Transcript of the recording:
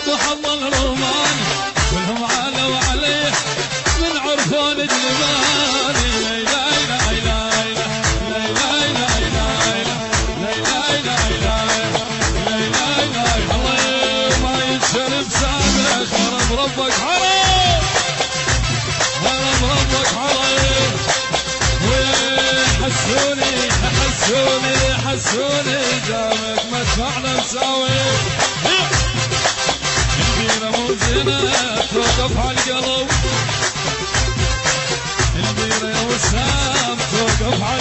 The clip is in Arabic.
ابو حظ الرومان كلهم علوا عليه من عرفون الجبال. لا اله الا لا اله الا لا اله الا لا اله الا الله. ما يشرب سابق هرب ربك حرام، هرب ربك حرام. ويحسوني حسوني حسوني جامك مدفعنا مساوي. البيرة موزنة توقف عالقلب، البيرة يا وسام توقف عالقلب.